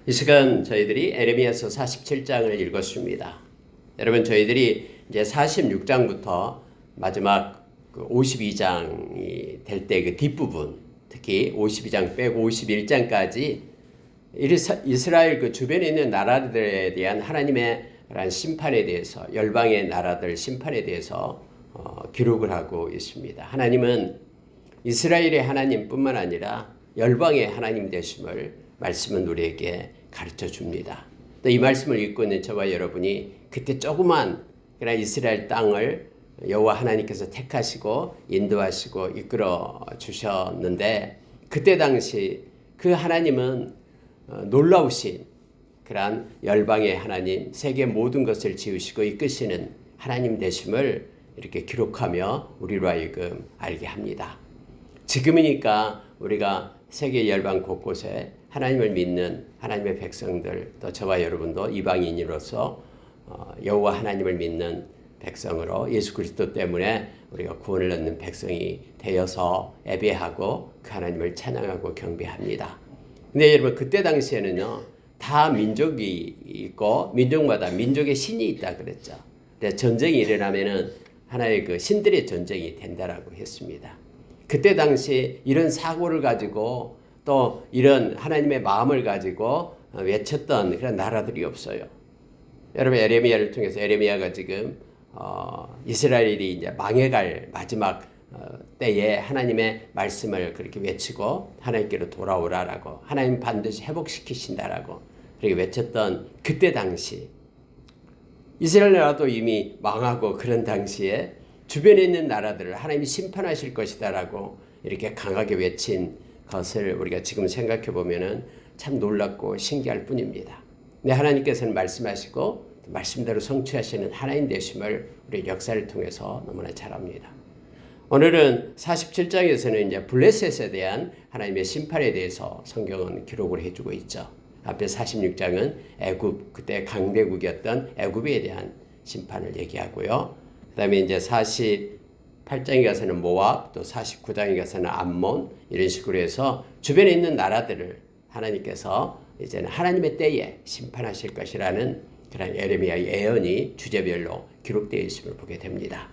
이 시간 저희들이 에레미야서 47장을 읽었습니다. 여러분 저희들이 이제 46장부터 마지막 52장이 될 때 그 뒷부분, 특히 52장 빼고 51장까지 이스라엘 그 주변에 있는 나라들에 대한 하나님의 심판에 대해서, 열방의 나라들 심판에 대해서 기록을 하고 있습니다. 하나님은 이스라엘의 하나님뿐만 아니라 열방의 하나님 되심을 말씀은 우리에게 가르쳐 줍니다. 또 이 말씀을 읽고 있는 저와 여러분이 그때 조그만 그런 이스라엘 땅을 여호와 하나님께서 택하시고 인도하시고 이끌어 주셨는데, 그때 당시 그 하나님은 놀라우신 그러한 열방의 하나님, 세계 모든 것을 지으시고 이끄시는 하나님 되심을 이렇게 기록하며 우리로 하여금 알게 합니다. 지금이니까 우리가 세계 열방 곳곳에 하나님을 믿는 하나님의 백성들, 또 저와 여러분도 이방인으로서 여호와 하나님을 믿는 백성으로 예수 그리스도 때문에 우리가 구원을 얻는 백성이 되어서 예배하고 그 하나님을 찬양하고 경배합니다. 근데 여러분 그때 당시에는요, 다 민족이 있고 민족마다 민족의 신이 있다 그랬죠. 근데 전쟁이 일어나면은 하나의 그 신들의 전쟁이 된다라고 했습니다. 그때 당시 이런 사고를 가지고 또 이런 하나님의 마음을 가지고 외쳤던 그런 나라들이 없어요. 여러분 에레미야를 통해서 에레미야가 지금 이스라엘이 이제 망해갈 마지막 때에 하나님의 말씀을 그렇게 외치고 하나님께로 돌아오라라고, 하나님 반드시 회복시키신다라고 그렇게 외쳤던 그때 당시, 이스라엘 나라도 이미 망하고 그런 당시에 주변에 있는 나라들을 하나님이 심판하실 것이다라고 이렇게 강하게 외친 것을 우리가 지금 생각해 보면은 참 놀랍고 신기할 뿐입니다. 네, 하나님께서는 말씀하시고 말씀대로 성취하시는 하나님 되심을 우리 역사를 통해서 너무나 잘 압니다. 오늘은 47장에서는 이제 블레셋에 대한 하나님의 심판에 대해서 성경은 기록을 해주고 있죠. 앞에 46장은 애굽, 그때 강대국이었던 애굽에 대한 심판을 얘기하고요. 그 다음에 이제 48장에 가서는 모압, 또 49장에 가서는 암몬, 이런 식으로 해서 주변에 있는 나라들을 하나님께서 이제는 하나님의 때에 심판하실 것이라는 그런 에레미야의 예언이 주제별로 기록되어 있음을 보게 됩니다.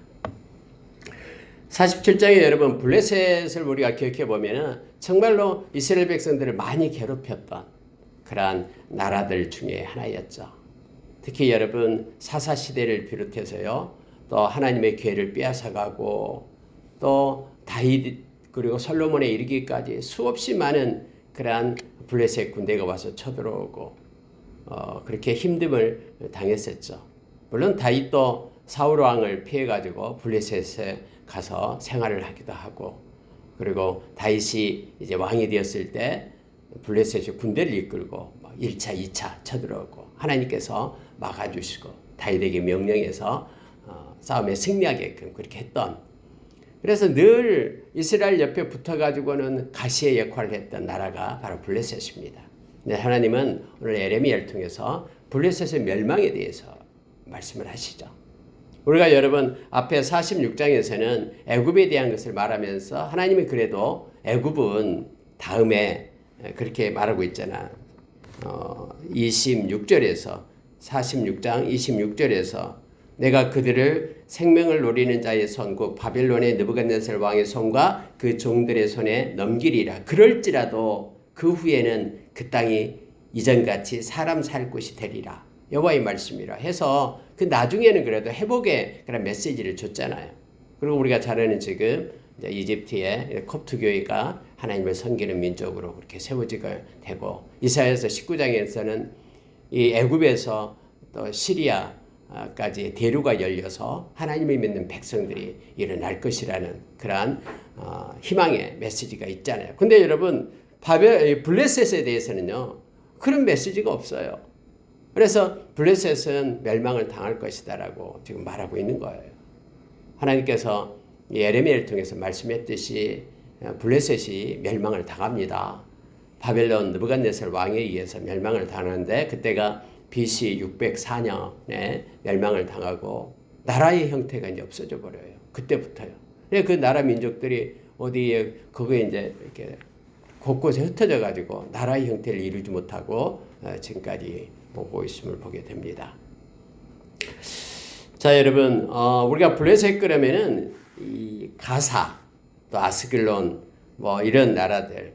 47장에 여러분 블레셋을 우리가 기억해 보면은 정말로 이스라엘 백성들을 많이 괴롭혔던 그러한 나라들 중에 하나였죠. 특히 여러분 사사시대를 비롯해서요, 또 하나님의 기회를 빼앗아가고 또 다윗 그리고 솔로몬에 이르기까지 수없이 많은 그러한 블레셋 군대가 와서 쳐들어오고 그렇게 힘듦을 당했었죠. 물론 다윗도 사울 왕을 피해가지고 블레셋에 가서 생활을 하기도 하고, 그리고 다윗이 이제 왕이 되었을 때 블레셋의 군대를 이끌고 1차, 2차 쳐들어오고 하나님께서 막아주시고 다윗에게 명령해서 싸움에 승리하게끔 그렇게 했던, 그래서 늘 이스라엘 옆에 붙어가지고는 가시의 역할을 했던 나라가 바로 블레셋입니다. 근데 하나님은 오늘 에레미야를 통해서 블레셋의 멸망에 대해서 말씀을 하시죠. 우리가 여러분 앞에 46장에서는 애굽에 대한 것을 말하면서 하나님이 그래도 애굽은 다음에 그렇게 말하고 있잖아. 26절에서 46장 26절에서 내가 그들을 생명을 노리는 자의 손, 곧 바벨론의 느부갓네살 왕의 손과 그 종들의 손에 넘기리라. 그럴지라도 그 후에는 그 땅이 이전같이 사람 살 곳이 되리라. 여호와의 말씀이라 해서 그 나중에는 그래도 회복의 그런 메시지를 줬잖아요. 그리고 우리가 잘 아는 지금 이집트의 콥트 교회가 하나님을 섬기는 민족으로 그렇게 세워지게 되고, 이사야서 19장에서는 이 애굽에서 또 시리아까지 대류가 열려서 하나님을 믿는 백성들이 일어날 것이라는 그러한 희망의 메시지가 있잖아요. 근데 여러분 블레셋에 대해서는요, 그런 메시지가 없어요. 그래서 블레셋은 멸망을 당할 것이다라고 지금 말하고 있는 거예요. 하나님께서 예레미야를 통해서 말씀했듯이 블레셋이 멸망을 당합니다. 바벨론 느부갓네살 왕에 의해서 멸망을 당하는데, 그때가 BC 604년에 멸망을 당하고 나라의 형태가 이제 없어져 버려요. 그때부터요. 그 나라 민족들이 어디에 그거에 이제 이렇게 곳곳에 흩어져 가지고 나라의 형태를 이루지 못하고 지금까지 보고 있음을 보게 됩니다. 자, 여러분, 우리가 블레셋 그러면은 이 가사, 또 아스kel론, 뭐 이런 나라들,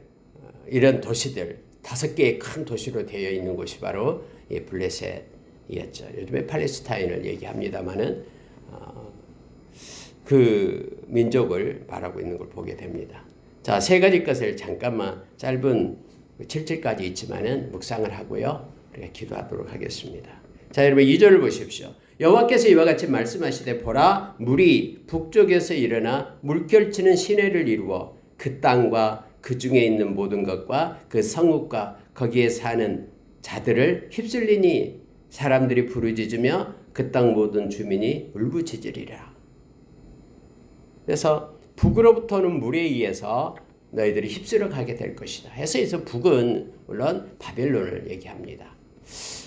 이런 도시들 5개의 큰 도시로 되어 있는 곳이 바로 이 블레셋이었죠. 요즘에 팔레스타인을 얘기합니다만은 그 민족을 바라고 있는 걸 보게 됩니다. 자, 3가지 것을 잠깐만 짧은 7절까지 있지만은 묵상을 하고요. 우리가 기도하도록 하겠습니다. 자, 여러분 2절을 보십시오. 여호와께서 이와 같이 말씀하시되 보라 물이 북쪽에서 일어나 물결치는 시내를 이루어 그 땅과 그 중에 있는 모든 것과 그 성읍과 거기에 사는 자들을 휩쓸리니 사람들이 부르짖으며 그 땅 모든 주민이 울부짖으리라. 그래서 북으로부터는 물에 의해서 너희들이 휩쓸어 가게 될 것이다. 해서 북은 물론 바벨론을 얘기합니다.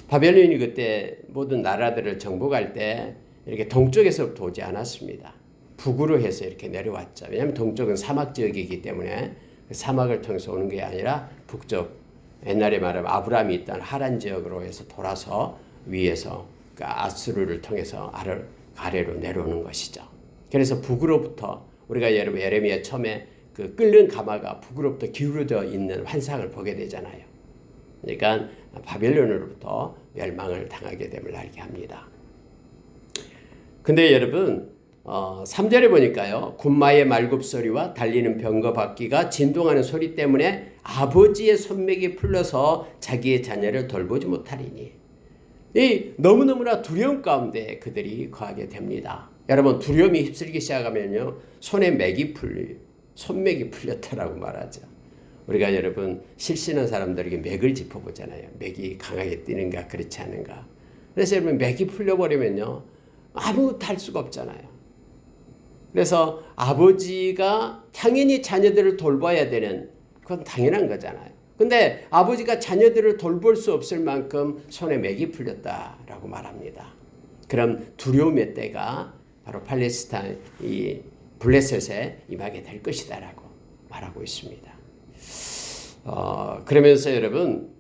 바벨론이 그때 모든 나라들을 정복할 때 이렇게 동쪽에서부터 오지 않았습니다. 북으로 해서 이렇게 내려왔죠. 왜냐하면 동쪽은 사막 지역이기 때문에 사막을 통해서 오는 게 아니라 북쪽, 옛날에 말하면 아브라함이 있던 하란 지역으로 해서 돌아서 위에서 그 아수르를 통해서 아래로 내려오는 것이죠. 그래서 북으로부터 우리가 여러분 예레미야 처음에 그 끓는 가마가 북으로부터 기울어져 있는 환상을 보게 되잖아요. 그러니까 바벨론으로부터 멸망을 당하게 됨을 알게 합니다. 근데 여러분 3절에 보니까요. 군마의 말굽소리와 달리는 병거 바퀴가 진동하는 소리 때문에 아버지의 손맥이 풀려서 자기의 자녀를 돌보지 못하리니 이 너무너무나 두려움 가운데 그들이 거하게 됩니다. 여러분 두려움이 휩쓸기 시작하면요. 손에 맥이 손맥이 풀렸다라고 말하죠. 우리가 여러분 실신한 사람들에게 맥을 짚어보잖아요. 맥이 강하게 뛰는가 그렇지 않은가. 그래서 여러분 맥이 풀려버리면요. 아무것도 할 수가 없잖아요. 그래서 아버지가 당연히 자녀들을 돌봐야 되는 그건 당연한 거잖아요. 근데 아버지가 자녀들을 돌볼 수 없을 만큼 손에 맥이 풀렸다라고 말합니다. 그럼 두려움의 때가 바로 팔레스타인 이 블레셋에 임하게 될 것이다라고 말하고 있습니다. 그러면서 여러분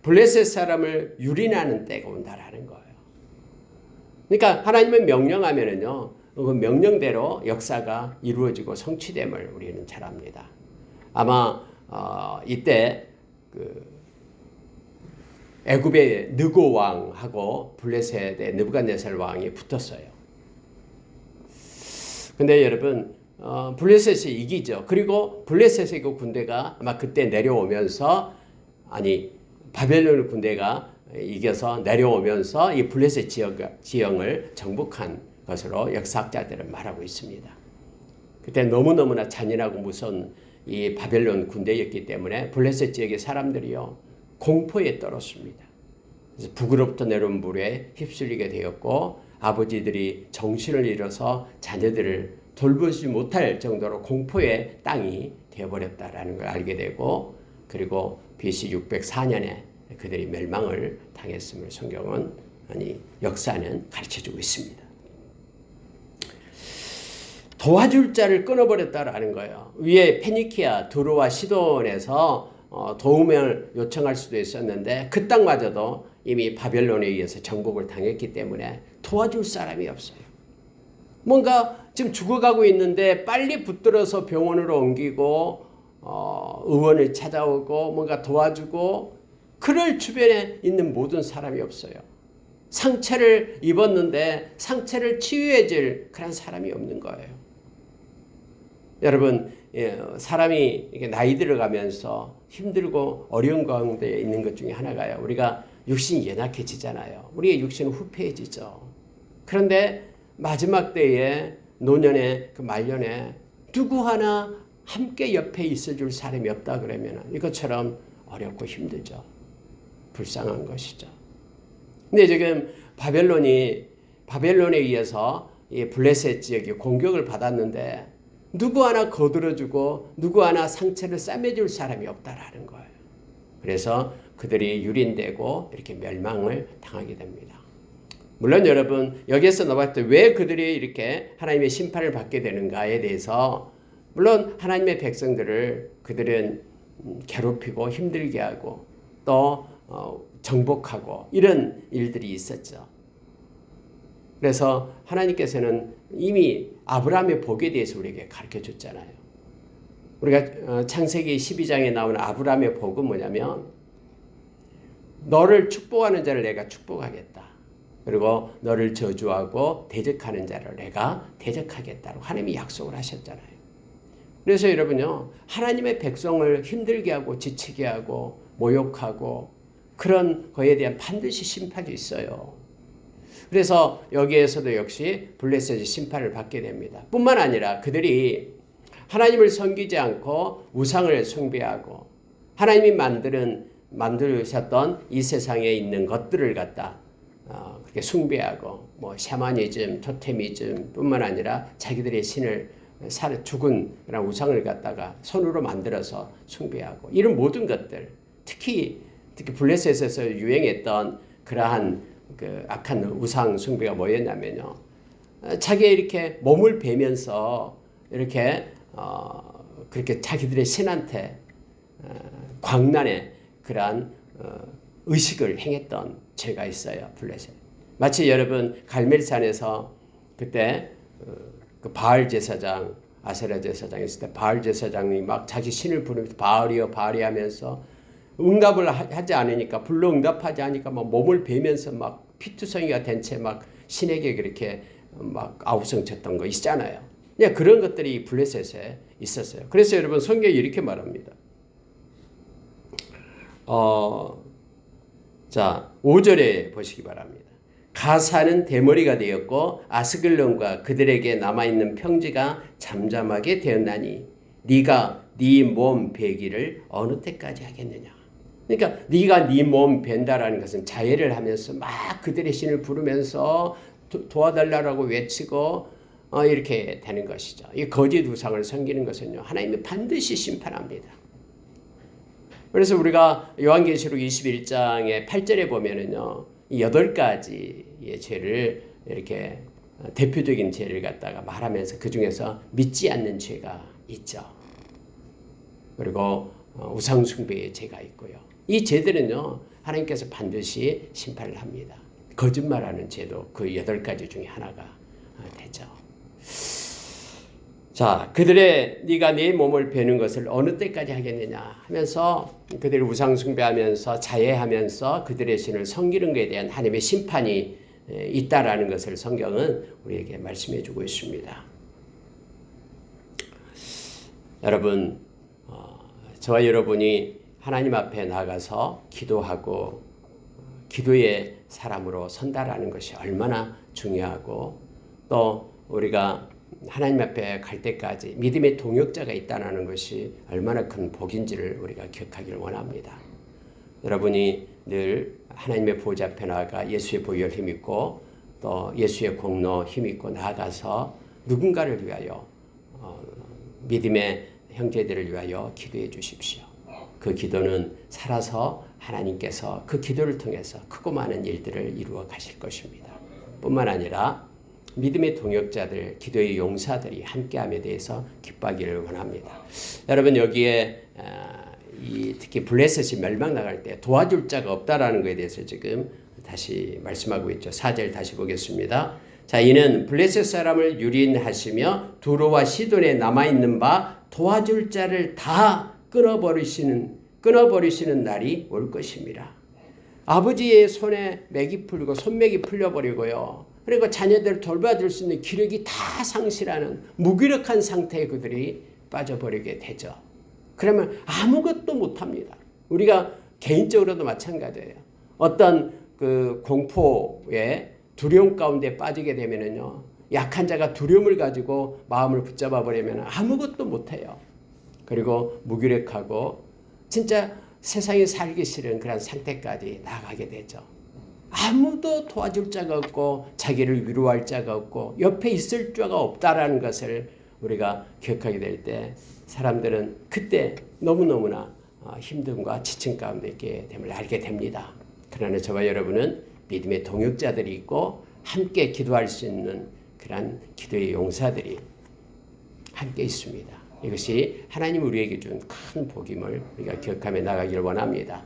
블레셋 사람을 유린하는 때가 온다라는 거예요. 그러니까 하나님은 명령하면은요, 그 명령대로 역사가 이루어지고 성취됨을 우리는 잘 압니다. 아마 이때 그 애굽의 느고 왕하고 블레셋의 느부갓네살 왕이 붙었어요. 근데 여러분 블레셋이 이기죠. 그리고 블레셋의 그 군대가 아마 그때 내려오면서 바벨론 군대가 이겨서 내려오면서 이 블레셋 지형을 정복한 것으로 역사학자들은 말하고 있습니다. 그때 너무너무나 잔인하고 무서운 이 바벨론 군대였기 때문에 블레셋 지역의 사람들이요 공포에 떨었습니다. 그래서 북으로부터 내려온 물에 휩쓸리게 되었고 아버지들이 정신을 잃어서 자녀들을 돌보지 못할 정도로 공포의 땅이 되어버렸다라는 걸 알게 되고 그리고 BC 604년에 그들이 멸망을 당했음을 성경은 역사는 가르쳐주고 있습니다. 도와줄 자를 끊어버렸다라는 거예요. 위에 페니키아, 두로와 시돈에서 도움을 요청할 수도 있었는데 그 땅마저도 이미 바벨론에 의해서 정복을 당했기 때문에 도와줄 사람이 없어요. 뭔가 지금 죽어가고 있는데 빨리 붙들어서 병원으로 옮기고 의원을 찾아오고 뭔가 도와주고 그럴 주변에 있는 모든 사람이 없어요. 상처를 입었는데 상처를 치유해줄 그런 사람이 없는 거예요. 여러분 사람이 이렇게 나이 들어가면서 힘들고 어려운 가운데 있는 것 중에 하나가요. 우리가 육신이 연약해지잖아요. 우리의 육신은 후패해지죠. 그런데 마지막 때에 노년에 그 말년에 누구 하나 함께 옆에 있어줄 사람이 없다 그러면 이것처럼 어렵고 힘들죠. 불쌍한 것이죠. 근데 지금 바벨론에 의해서 이 블레셋 지역이 공격을 받았는데 누구 하나 거들어주고 누구 하나 상처를 싸매줄 사람이 없다라는 거예요. 그래서 그들이 유린되고 이렇게 멸망을 당하게 됩니다. 물론 여러분 여기에서 나왔을 때 왜 그들이 이렇게 하나님의 심판을 받게 되는가에 대해서 물론 하나님의 백성들을 그들은 괴롭히고 힘들게 하고 또 정복하고 이런 일들이 있었죠. 그래서 하나님께서는 이미 아브라함의 복에 대해서 우리에게 가르쳐 줬잖아요. 우리가 창세기 12장에 나오는 아브라함의 복은 뭐냐면 너를 축복하는 자를 내가 축복하겠다. 그리고 너를 저주하고 대적하는 자를 내가 대적하겠다고 하나님이 약속을 하셨잖아요. 그래서 여러분요, 하나님의 백성을 힘들게 하고 지치게 하고 모욕하고 그런 거에 대한 반드시 심판이 있어요. 그래서 여기에서도 역시 블레셋의 심판을 받게 됩니다. 뿐만 아니라 그들이 하나님을 섬기지 않고 우상을 숭배하고 하나님이 만드셨던 이 세상에 있는 것들을 갖다 그렇게 숭배하고 뭐 샤머니즘, 토테미즘 뿐만 아니라 자기들의 신을 죽은 그런 우상을 갖다가 손으로 만들어서 숭배하고 이런 모든 것들, 특히 블레셋에서 유행했던 그러한 그 악한 우상 숭배가 뭐였냐면요, 자기의 이렇게 몸을 베면서 이렇게 그렇게 자기들의 신한테 광란의 그러한 의식을 행했던 죄가 있어요. 블레셋. 마치 여러분 갈멜산에서 그때 그 바알 제사장, 아세라 제사장 있을 때 바알 제사장이 막 자기 신을 부르면서 바알이여 바알이 하면서 응답을 하지 않으니까, 불로 응답하지 않으니까 막 몸을 베면서 막 피투성이가 된 채 막 신에게 그렇게 막 아우성 쳤던 거 있잖아요. 그냥 그런 것들이 블레셋에 있었어요. 그래서 여러분 성경이 이렇게 말합니다. 자, 5절에 보시기 바랍니다. 가사는 대머리가 되었고 아스글론과 그들에게 남아있는 평지가 잠잠하게 되었나니 네가 네 몸 베기를 어느 때까지 하겠느냐. 그러니까 네가 네 몸 벤다라는 것은 자해를 하면서 막 그들의 신을 부르면서 도와달라고 외치고 이렇게 되는 것이죠. 이 거짓 우상을 섬기는 것은요, 하나님이 반드시 심판합니다. 그래서 우리가 요한계시록 21장의 8절에 보면은요, 이 8가지의 죄를 이렇게 대표적인 죄를 갖다가 말하면서 그 중에서 믿지 않는 죄가 있죠. 그리고 우상 숭배의 죄가 있고요. 이 죄들은요, 하나님께서 반드시 심판을 합니다. 거짓말하는 죄도 그 8가지 중에 하나가 되죠. 자, 그들의 네가 네 몸을 베는 것을 어느 때까지 하겠느냐 하면서 그들을 우상 숭배하면서 자해하면서 그들의 신을 섬기는 것에 대한 하나님의 심판이 있다라는 것을 성경은 우리에게 말씀해 주고 있습니다. 여러분, 저와 여러분이 하나님 앞에 나가서 기도하고 기도의 사람으로 선다라는 것이 얼마나 중요하고, 또 우리가 하나님 앞에 갈 때까지 믿음의 동역자가 있다는 것이 얼마나 큰 복인지를 우리가 기억하기를 원합니다. 여러분이 늘 하나님의 보좌 앞에 나아가 예수의 보혈 힘입고 또 예수의 공로 힘입고 나아가서 누군가를 위하여 믿음의 형제들을 위하여 기도해 주십시오. 그 기도는 살아서 하나님께서 그 기도를 통해서 크고 많은 일들을 이루어 가실 것입니다. 뿐만 아니라 믿음의 동역자들, 기도의 용사들이 함께함에 대해서 기뻐하기를 원합니다. 여러분, 여기에 특히 블레셋이 멸망 나갈 때 도와줄 자가 없다라는 것에 대해서 지금 다시 말씀하고 있죠. 4절 다시 보겠습니다. 자, 이는 블레셋 사람을 유린하시며 두로와 시돈에 남아있는 바 도와줄 자를 다 끊어버리시는 날이 올 것입니다. 아버지의 손에 맥이 풀리고 손맥이 풀려버리고요. 그리고 자녀들을 돌봐줄 수 있는 기력이 다 상실하는 무기력한 상태에 그들이 빠져버리게 되죠. 그러면 아무것도 못합니다. 우리가 개인적으로도 마찬가지예요. 어떤 그 공포에 두려움 가운데 빠지게 되면은요, 약한 자가 두려움을 가지고 마음을 붙잡아 버리면 아무것도 못해요. 그리고 무기력하고 진짜 세상에 살기 싫은 그런 상태까지 나가게 되죠. 아무도 도와줄 자가 없고 자기를 위로할 자가 없고 옆에 있을 자가 없다라는 것을 우리가 기억하게 될 때 사람들은 그때 너무너무나 힘듦과 지침 가운데 있게 됨을 알게 됩니다. 그러나 저와 여러분은 믿음의 동역자들이 있고 함께 기도할 수 있는 그런 기도의 용사들이 함께 있습니다. 이것이 하나님 우리에게 준 큰 복임을 우리가 기억하며 나가기를 원합니다.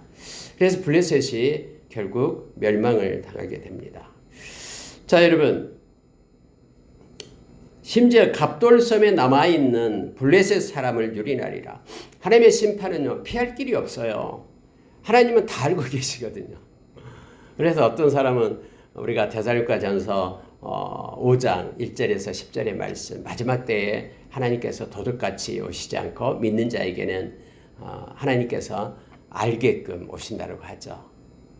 그래서 블레셋이 결국 멸망을 당하게 됩니다. 자, 여러분, 심지어 갑돌섬에 남아있는 블레셋 사람을 유린하리라. 하나님의 심판은요, 피할 길이 없어요. 하나님은 다 알고 계시거든요. 그래서 어떤 사람은 우리가 데살로니가전서 5장 1절에서 10절의 말씀, 마지막 때에 하나님께서 도둑같이 오시지 않고 믿는 자에게는 하나님께서 알게끔 오신다고 하죠.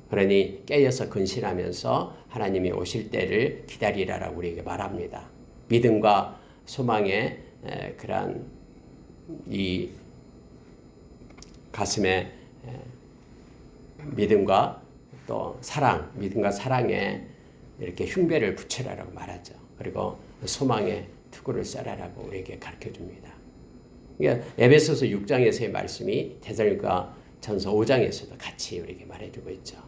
그러니 깨어서 근신하면서 하나님이 오실 때를 기다리라라고 우리에게 말합니다. 믿음과 소망의 그러한 이 가슴에 믿음과 또 사랑, 믿음과 사랑에 이렇게 흉배를 붙여라라고 말하죠. 그리고 소망의 투구를 써라라고 우리에게 가르쳐줍니다. 그러니까 에베소서 6장에서의 말씀이 데살로니가 전서 5장에서도 같이 우리에게 말해주고 있죠.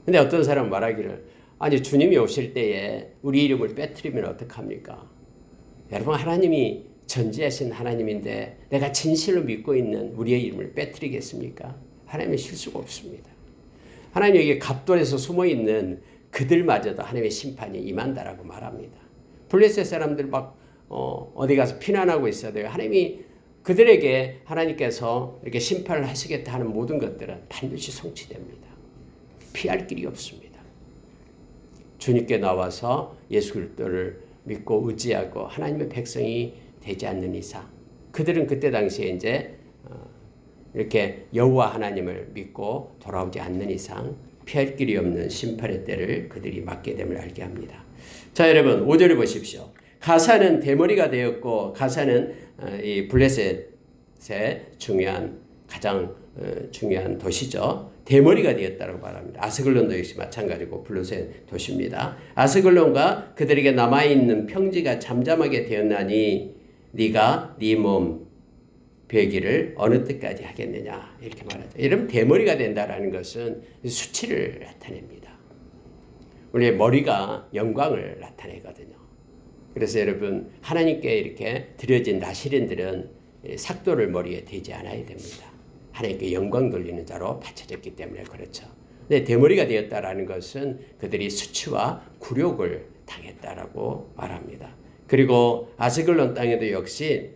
근데 어떤 사람은 말하기를, 아니 주님이 오실 때에 우리 이름을 빼뜨리면 어떡합니까? 여러분, 하나님이 전지하신 하나님인데 내가 진실로 믿고 있는 우리의 이름을 빼뜨리겠습니까? 하나님의 실수가 없습니다. 하나님 여기 갑돌에서 숨어있는 그들마저도 하나님의 심판이 임한다라고 말합니다. 블레셋 사람들 막 어디 가서 피난하고 있어야 돼요. 하나님이 그들에게 하나님께서 이렇게 심판을 하시겠다 하는 모든 것들은 반드시 성취됩니다. 피할 길이 없습니다. 주님께 나와서 예수 그리스도를 믿고 의지하고 하나님의 백성이 되지 않는 이상, 그들은 그때 당시에 이제 이렇게 여호와 하나님을 믿고 돌아오지 않는 이상 피할 길이 없는 심판의 때를 그들이 맞게 됨을 알게 합니다. 자, 여러분 5절을 보십시오. 가사는 대머리가 되었고, 가사는 이 블레셋의 가장 중요한 도시죠. 대머리가 되었다고 말합니다. 아스글론도 역시 마찬가지고 블레셋 도시입니다. 아스글론과 그들에게 남아있는 평지가 잠잠하게 되었나니 네가 네 몸 베기를 어느 때까지 하겠느냐, 이렇게 말하죠. 여러분, 대머리가 된다라는 것은 수치를 나타냅니다. 우리의 머리가 영광을 나타내거든요. 그래서 여러분, 하나님께 이렇게 드려진 나시린들은 삭도를 머리에 대지 않아야 됩니다. 하나님께 영광 돌리는 자로 바쳐졌기 때문에 그렇죠. 근데 대머리가 되었다라는 것은 그들이 수치와 굴욕을 당했다라고 말합니다. 그리고 아스글론 땅에도 역시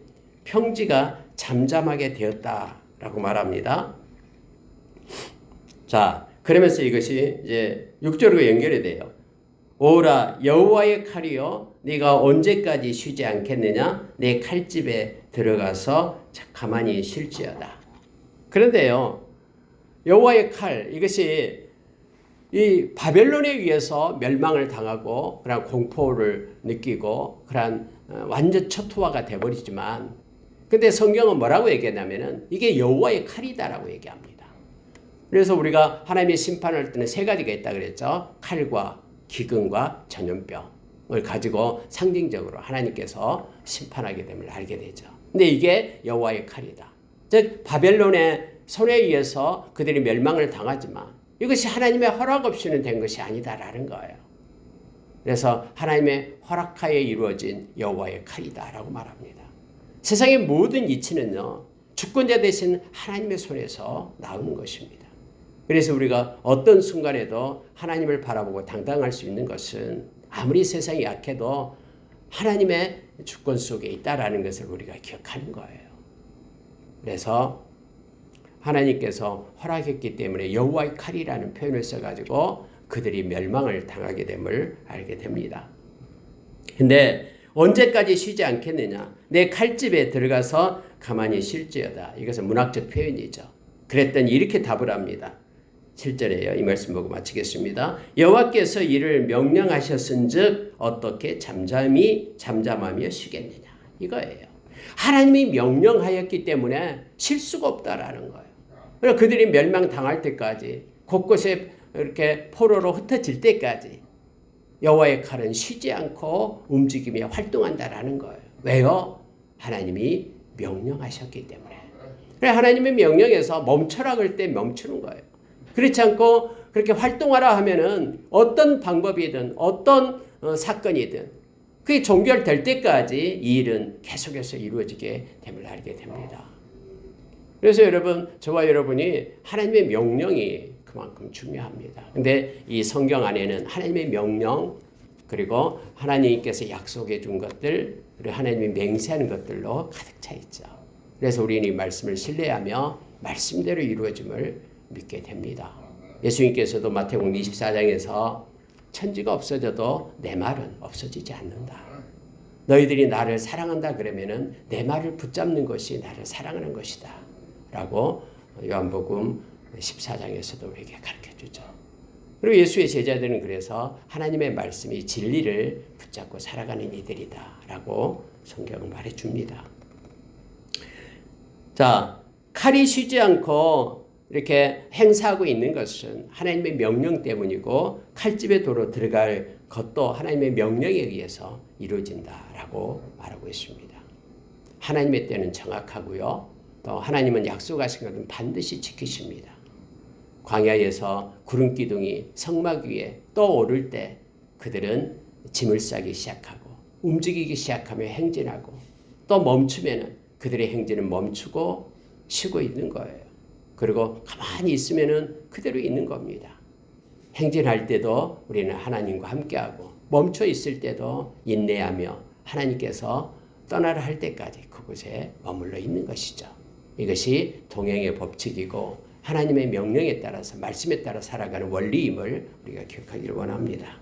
평지가 잠잠하게 되었다라고 말합니다. 자, 그러면서 이것이 이제 6절로 연결이 돼요. 오라 여호와의 칼이요, 네가 언제까지 쉬지 않겠느냐? 내 칼집에 들어가서 가만히 쉴지어다. 그런데요, 여호와의 칼, 이것이 이 바벨론에 의해서 멸망을 당하고 그런 공포를 느끼고 그런 완전 초토화가 돼버리지만, 근데 성경은 뭐라고 얘기하냐면은 이게 여호와의 칼이다라고 얘기합니다. 그래서 우리가 하나님의 심판을 할 때는 세 가지가 있다 그랬죠. 칼과 기근과 전염병을 가지고 상징적으로 하나님께서 심판하게 됨을 알게 되죠. 근데 이게 여호와의 칼이다. 즉 바벨론의 손에 의해서 그들이 멸망을 당하지만 이것이 하나님의 허락 없이는 된 것이 아니다라는 거예요. 그래서 하나님의 허락하에 이루어진 여호와의 칼이다라고 말합니다. 세상의 모든 이치는요, 주권자 되신 하나님의 손에서 나오는 것입니다. 그래서 우리가 어떤 순간에도 하나님을 바라보고 당당할 수 있는 것은 아무리 세상이 약해도 하나님의 주권 속에 있다라는 것을 우리가 기억하는 거예요. 그래서 하나님께서 허락했기 때문에 여호와의 칼이라는 표현을 써가지고 그들이 멸망을 당하게 됨을 알게 됩니다. 근데 언제까지 쉬지 않겠느냐? 내 칼집에 들어가서 가만히 쉴지어다. 이것은 문학적 표현이죠. 그랬더니 이렇게 답을 합니다. 7절에요. 이 말씀 보고 마치겠습니다. 여호와께서 이를 명령하셨은즉 어떻게 잠잠하며 쉬겠느냐? 이거예요. 하나님이 명령하였기 때문에 쉴 수가 없다라는 거예요. 그래서 그들이 멸망당할 때까지, 곳곳에 이렇게 포로로 흩어질 때까지 여호와의 칼은 쉬지 않고 움직이며 활동한다라는 거예요. 왜요? 하나님이 명령하셨기 때문에. 그래서 하나님의 명령에서 멈춰라 그럴 때 멈추는 거예요. 그렇지 않고 그렇게 활동하라 하면은 어떤 방법이든 어떤 사건이든 그게 종결될 때까지 이 일은 계속해서 이루어지게 됨을 알게 됩니다. 그래서 여러분, 저와 여러분이 하나님의 명령이 그만큼 중요합니다. 근데 이 성경 안에는 하나님의 명령, 그리고 하나님께서 약속해 준 것들, 그리고 하나님이 맹세하는 것들로 가득 차 있죠. 그래서 우리는 이 말씀을 신뢰하며 말씀대로 이루어짐을 믿게 됩니다. 예수님께서도 마태복음 24장에서 천지가 없어져도 내 말은 없어지지 않는다. 너희들이 나를 사랑한다 그러면은 내 말을 붙잡는 것이 나를 사랑하는 것이다. 라고 요한복음 14장에서도 우리에게 가르쳐 주죠. 그리고 예수의 제자들은 그래서 하나님의 말씀이 진리를 붙잡고 살아가는 이들이다. 라고 성경은 말해 줍니다. 자, 칼이 쉬지 않고 이렇게 행사하고 있는 것은 하나님의 명령 때문이고 칼집에 도로 들어갈 것도 하나님의 명령에 의해서 이루어진다라고 말하고 있습니다. 하나님의 때는 정확하고요. 또 하나님은 약속하신 것은 반드시 지키십니다. 광야에서 구름 기둥이 성막 위에 떠오를 때 그들은 짐을 싸기 시작하고 움직이기 시작하며 행진하고 또 멈추면은 그들의 행진은 멈추고 쉬고 있는 거예요. 그리고 가만히 있으면은 그대로 있는 겁니다. 행진할 때도 우리는 하나님과 함께하고 멈춰 있을 때도 인내하며 하나님께서 떠나라 할 때까지 그곳에 머물러 있는 것이죠. 이것이 동행의 법칙이고 하나님의 명령에 따라서 말씀에 따라 살아가는 원리임을 우리가 기억하기를 원합니다.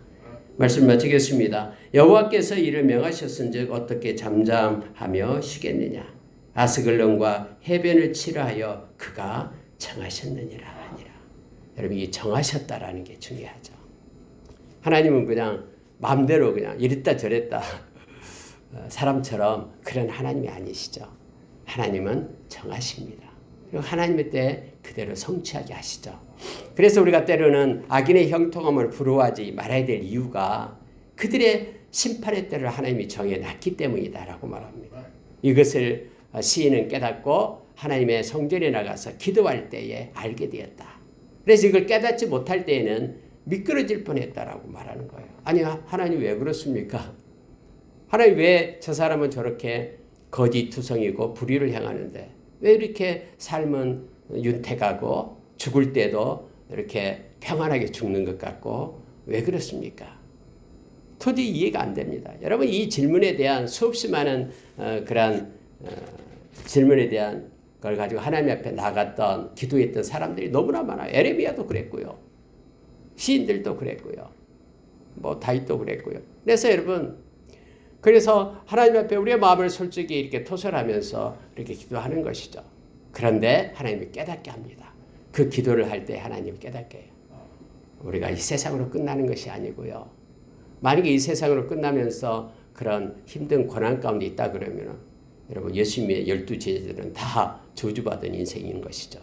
말씀 마치겠습니다. 여호와께서 이를 명하셨은즉 어떻게 잠잠하며 쉬겠느냐. 아스글론과 해변을 치러하여 그가 정하셨느니라 하니라. 여러분, 이 정하셨다라는 게 중요하죠. 하나님은 그냥 마음대로 그냥 이랬다 저랬다 사람처럼 그런 하나님이 아니시죠. 하나님은 정하십니다. 그리고 하나님의 때 그대로 성취하게 하시죠. 그래서 우리가 때로는 악인의 형통함을 부러워하지 말아야 될 이유가 그들의 심판의 때를 하나님이 정해놨기 때문이다라고 말합니다. 이것을 시인은 깨닫고 하나님의 성전에 나가서 기도할 때에 알게 되었다. 그래서 이걸 깨닫지 못할 때에는 미끄러질 뻔했다라고 말하는 거예요. 아니, 하나님 왜 그렇습니까? 하나님 왜 저 사람은 저렇게 거짓투성이고 불의를 행하는데 왜 이렇게 삶은 윤택하고 죽을 때도 이렇게 평안하게 죽는 것 같고 왜 그렇습니까? 도저히 이해가 안 됩니다. 여러분, 이 질문에 대한 수없이 많은 그런 질문에 대한 걸 가지고 하나님 앞에 나갔던 기도했던 사람들이 너무나 많아요. 에레미야도 그랬고요. 시인들도 그랬고요. 뭐 다윗도 그랬고요. 그래서 여러분, 그래서 하나님 앞에 우리의 마음을 솔직히 이렇게 토설하면서 이렇게 기도하는 것이죠. 그런데 하나님이 깨닫게 합니다. 그 기도를 할 때 하나님 깨닫게 해요. 우리가 이 세상으로 끝나는 것이 아니고요. 만약에 이 세상으로 끝나면서 그런 힘든 고난 가운데 있다 그러면 여러분, 예수님의 12제자들은 다 저주받은 인생인 것이죠.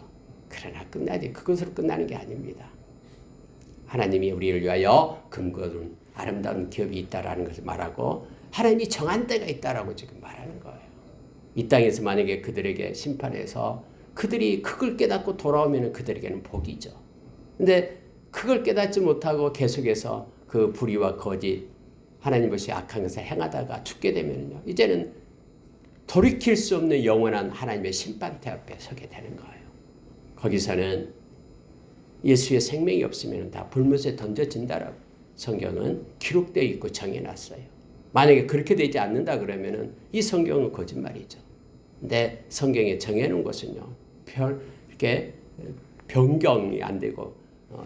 그러나 끝나지, 그것으로 끝나는 게 아닙니다. 하나님이 우리를 위하여 금거운 아름다운 기업이 있다라는 것을 말하고 하나님이 정한 때가 있다라고 지금 말하는 거예요. 이 땅에서 만약에 그들에게 심판해서 그들이 그걸 깨닫고 돌아오면 그들에게는 복이죠. 근데 그걸 깨닫지 못하고 계속해서 그 불의와 거짓, 하나님 것이 악한 것을 행하다가 죽게 되면요, 이제는 돌이킬 수 없는 영원한 하나님의 심판대 앞에 서게 되는 거예요. 거기서는 예수의 생명이 없으면 다 불못에 던져진다라고 성경은 기록되어 있고 정해놨어요. 만약에 그렇게 되지 않는다 그러면은 이 성경은 거짓말이죠. 근데 성경에 정해놓은 것은요, 이렇게 변경이 안 되고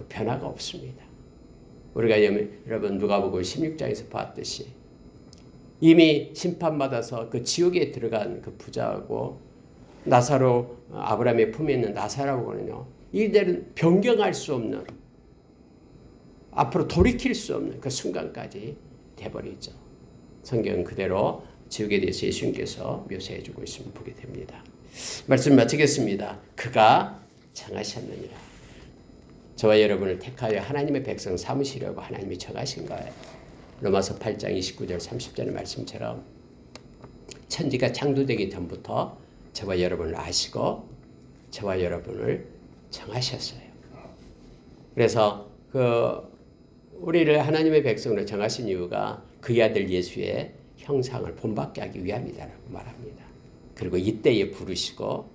변화가 없습니다. 우리가 여러분 누가복음 16장에서 봤듯이 이미 심판받아서 그 지옥에 들어간 그 부자하고 나사로, 아브라함의 품에 있는 나사로하고는요, 이들은 변경할 수 없는, 앞으로 돌이킬 수 없는 그 순간까지 돼버리죠. 성경은 그대로 지옥에 대해서 예수님께서 묘사해주고 있음을 보게 됩니다. 말씀 마치겠습니다. 그가 정하셨느니라. 저와 여러분을 택하여 하나님의 백성 삼으시려고 하나님이 정하신 거예요. 로마서 8장 29절 30절의 말씀처럼 천지가 창조되기 전부터 저와 여러분을 아시고 저와 여러분을 정하셨어요. 그래서 우리를 하나님의 백성으로 정하신 이유가 그의 아들 예수의 형상을 본받게 하기 위함이다라고 말합니다. 그리고 이때에 부르시고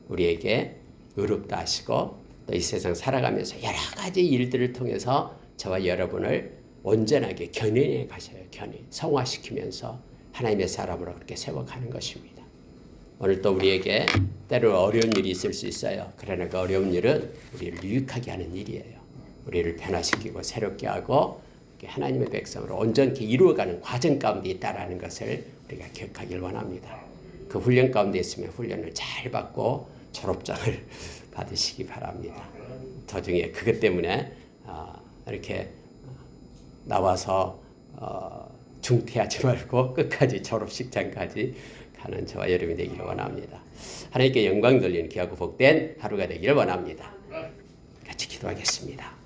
우리에게 의롭다 하시고 또 이 세상 살아가면서 여러 가지 일들을 통해서 저와 여러분을 온전하게 견인해 가셔요. 견인. 성화시키면서 하나님의 사람으로 그렇게 세워가는 것입니다. 오늘 또 우리에게 때로 어려운 일이 있을 수 있어요. 그러나 그 어려운 일은 우리를 유익하게 하는 일이에요. 우리를 변화시키고 새롭게 하고 하나님의 백성으로 온전히 이루어가는 과정 가운데 있다는 것을 우리가 기억하길 원합니다. 그 훈련 가운데 있으면 훈련을 잘 받고 졸업장을 받으시기 바랍니다. 도중에 그것 때문에 이렇게 나와서 중퇴하지 말고 끝까지 졸업식장까지 가는 저와 여러분이 되기를 원합니다. 하나님께 영광 돌리는 귀하고 복된 하루가 되기를 원합니다. 같이 기도하겠습니다.